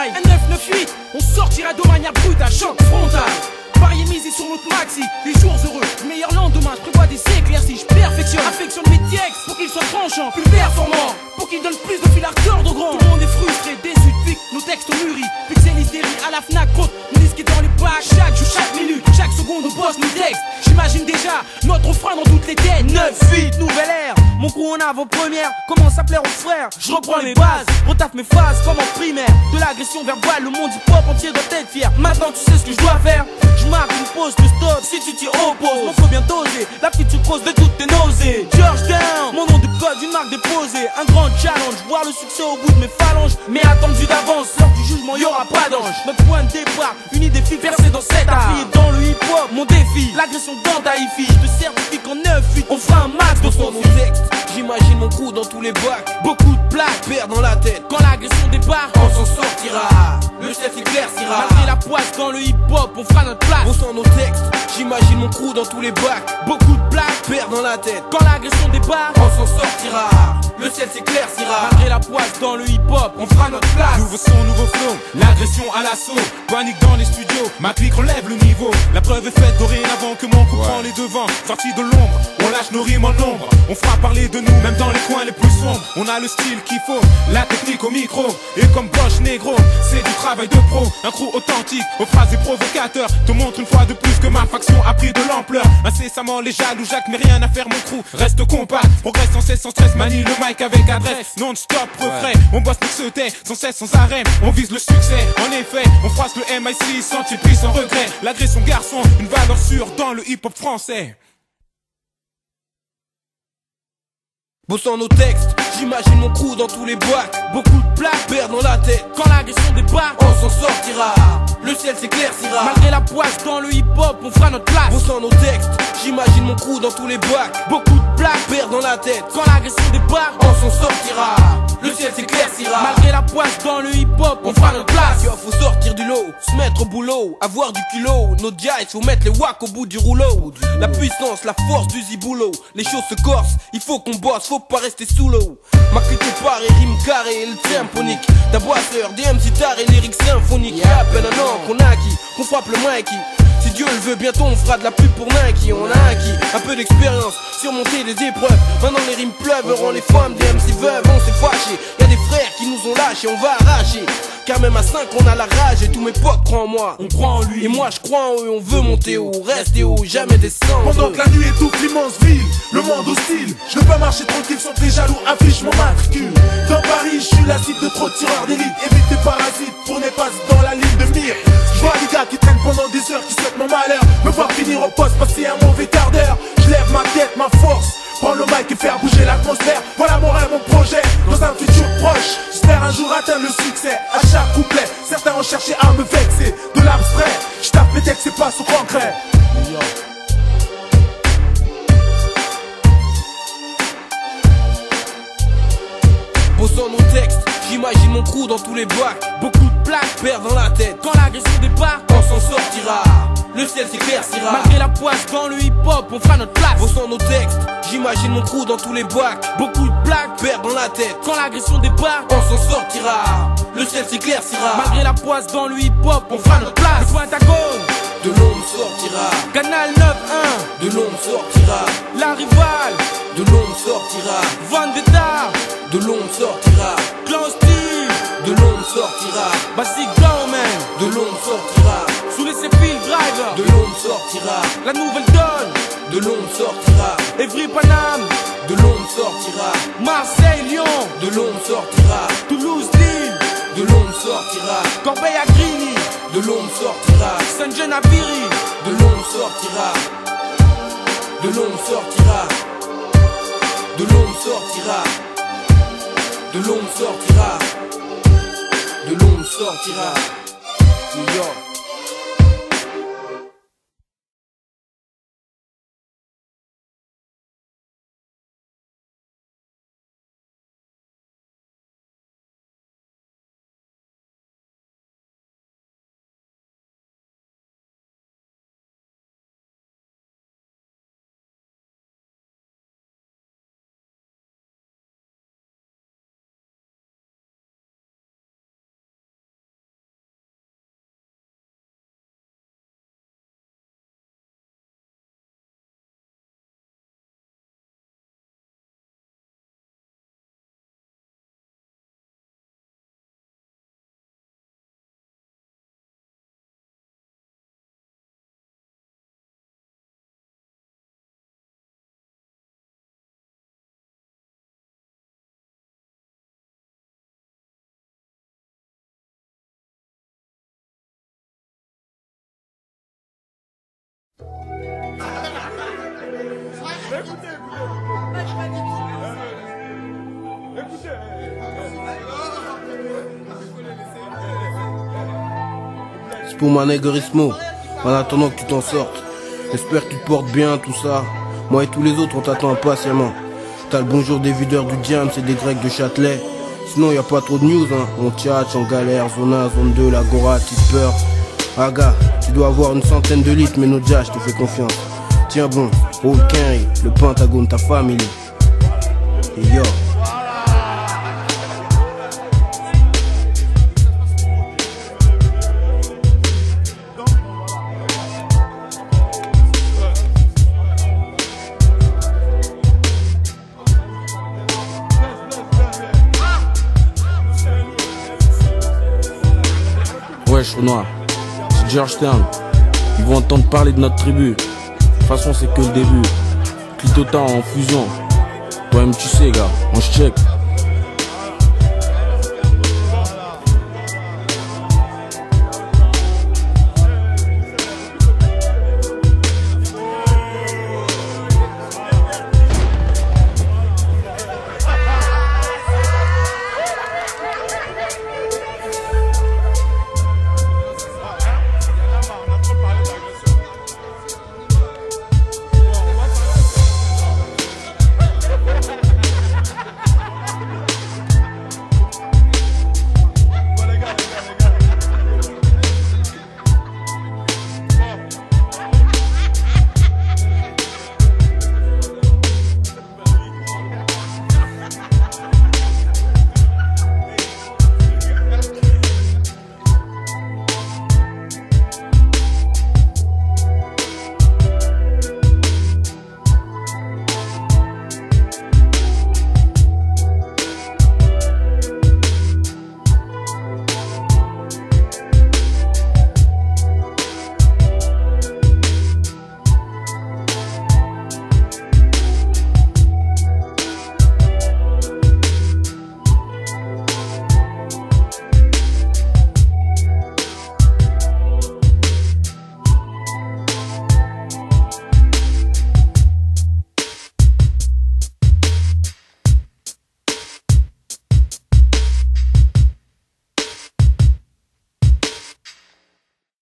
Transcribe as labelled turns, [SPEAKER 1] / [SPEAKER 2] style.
[SPEAKER 1] maille. Un 998, on sortira de manière brutale, choc frontal. Parier misé sur notre maxi, les jours heureux, meilleur lendemain, je prévois des éclaircies, je perfectionne, affectionne mes textes pour qu'ils soient tranchants, plus performants, pour qu'ils donnent plus de fil à retordre au grand. Tout le monde est frustré, déçu depuis que nos textes mûris, pixelisés à la Fnac, compte nos disques dans les bacs, chaque jour, chaque minute, chaque seconde on bosse nos textes. J'imagine déjà notre frein dans toutes les têtes. 9-8, nouvelle ère, mon crew en avant-première, commence à plaire aux frères. Je reprends mes bases, retaffe mes phases comme en primaire. De l'agression verbale, le monde hip-hop entier doit être fier. Maintenant tu sais ce que je dois faire. Je marque une pause, te stop si tu t'y opposes. M'en faut bien doser, la petite cause de toutes tes nausées. Georgetown, mon nom de code, une marque déposée. Un grand challenge, voir le succès au bout de mes phalanges. Mais attendu d'avance, l'heure du jugement, y'aura pas d'ange. Notre point de départ, une idée fixe versée dans cet art. Dans le hip-hop, mon défi, l'agression dans ta hi-fi. Je te certifie qu'en 9-8, on fera un max de son texte. J'imagine mon crew dans tous les bacs. Beaucoup de plaques, perdent dans la tête. Quand l'agression débarque, on s'en sortira. Le chef s'éclaircira. Malgré la poisse dans le hip-hop, on fera notre place. On sent nos textes, j'imagine mon crew dans tous les bacs. Beaucoup de plaques, perdent dans la tête. Quand l'agression débarque, on s'en sortira. Le ciel s'éclaircira. Malgré la poisse dans le hip-hop, on fera notre place.
[SPEAKER 2] Nouveau son, nouveau flow, l'agression à l'assaut. Panique dans les studios, ma clique relève le niveau. La preuve est faite dorénavant que mon coup prend les devants. Sorti de l'ombre, on lâche nos rimes en nombre. On fera parler de nous, même dans les coins les plus sombres. On a le style qu'il faut, la technique au micro. Et comme Bosch Négro, c'est du travail de pro. Un crew authentique, aux phrases et provocateurs. Te montre une fois de plus que ma faction a pris de l'ampleur. Incessamment les jaloux, Jacques, mais rien à faire mon crew. Reste compact, progresse sans cesse, sans stress. Manie le mic avec adresse, non-stop, refrain. On bosse pour se tait, sans cesse, sans arrêt. On vise le succès, en effet. On froisse le MIC sans tipi, sans regret. L'agression garçon, une valeur sûre dans le hip-hop français.
[SPEAKER 1] Bossant nos textes, j'imagine mon crew dans tous les bacs. Beaucoup de plaques, perdent dans la tête. Quand l'agression débarque, on s'en sortira. Le ciel s'éclaircira. Malgré la poisse dans le hip-hop, on fera notre place. Bossant nos textes, j'imagine mon crew dans tous les bacs. Beaucoup de plaques, perdent dans la tête. Quand l'agression débarque, on s'en sortira. Le ciel s'éclaircira. Malgré la poisse dans le hip-hop, on fera notre place. Yo, faut sortir du lot, se mettre au boulot, avoir du culot. Nos diailles, faut mettre les wacks au bout du rouleau. La puissance, la force du ziboulot. Les choses se corsent, il faut qu'on bosse, faut pas rester sous l'eau. Ma clique est parée, rime carré, le symphonique. Ta boisseur, des MC tarés, lyrics symphoniques. Y'a à peine un an qu'on a acquis, qu'on frappe le Mikey. Si Dieu le veut, bientôt on fera de la pub pour Nike. On a acquis un peu d'expérience, surmonter des épreuves. Maintenant les rimes pleuvent, rend les femmes des MC veuves. On s'est fâchés, y'a des frères qui nous ont lâchés, on va arracher. Car même à 5 on a la rage et tous mes potes croient en moi. On croit en lui et moi je crois en eux. On veut monter haut, rester haut, jamais descendre.
[SPEAKER 3] Pendant que la nuit étouffe l'immense ville, le monde hostile. Je ne veux pas marcher tranquille sans que les jaloux affichent mon matricule. Dans Paris, je suis la cible de trop de tireurs d'élite. Évite des parasites, tournez pas dans la ligne de mire. Je vois des gars qui traînent pendant des heures, qui souhaitent mon malheur. Me voir finir au poste, passer un mauvais quart d'heure. Je lève ma tête, ma force, prendre le mic et faire bouger l'atmosphère. Voilà mon rêve, mon projet, dans un futur proche. J'espère un jour atteindre le succès. À chaque couplet, certains ont cherché à me vexer. De l'abstrait, je tape mes textes et passe au concret.
[SPEAKER 1] Bossant nos textes, j'imagine mon crew dans tous les bacs. Beaucoup de plaques, perdent dans la tête. Quand l'agression débarque, on s'en sortira. Le ciel s'éclaircira. Malgré la poisse dans le hip-hop, on fera notre place. Bossant nos textes, j'imagine mon crew dans tous les bacs. Beaucoup de plaques, perdent dans la tête. Quand l'agression débarque, on s'en sortira. Le ciel s'éclaircira. Malgré la poisse dans le hip-hop, on fera notre place. Le Pentagone, de l'ombre sortira. Canal 9-1, de l'ombre sortira. La Rivale, de l'ombre sortira. Vendetta, de l'ombre sortira. Clan Style, de l'ombre sortira. Basic Government, de l'ombre sortira. Sous les Cepil Driver, de l'ombre sortira. La Nouvelle Donne, de l'ombre sortira. Evry Paname, de l'ombre sortira. Marseille Lyon, de l'ombre sortira. Toulouse Lille, de l'ombre sortira. Corbeil à Grigny, de l'ombre sortira. Saint-Jean à Viry, de l'ombre sortira. De l'ombre sortira. De l'ombre sortira. De l'ombre sortira. De l'ombre sortira. New York.
[SPEAKER 4] C'est pour ma négrismo, en attendant que tu t'en sortes. J'espère que tu te portes bien, tout ça. Moi et tous les autres, on t'attend impatiemment. T'as le bonjour des videurs du Diams et des Grecs de Châtelet. Sinon y a pas trop de news, hein. On tchatche, en galère, zone 1, zone 2, l'agora, tipper. Aga, tu dois avoir une centaine de litres, mais no ja, je te fais confiance. Tiens bon, Paul Kenry, le Pentagone, ta famille. Et yo.
[SPEAKER 5] Wesh Renoir, c'est Georgetown. Ils vont entendre parler de notre tribu. De toute façon c'est que le début. Clitota en fusion. Toi-même tu sais gars, on se check.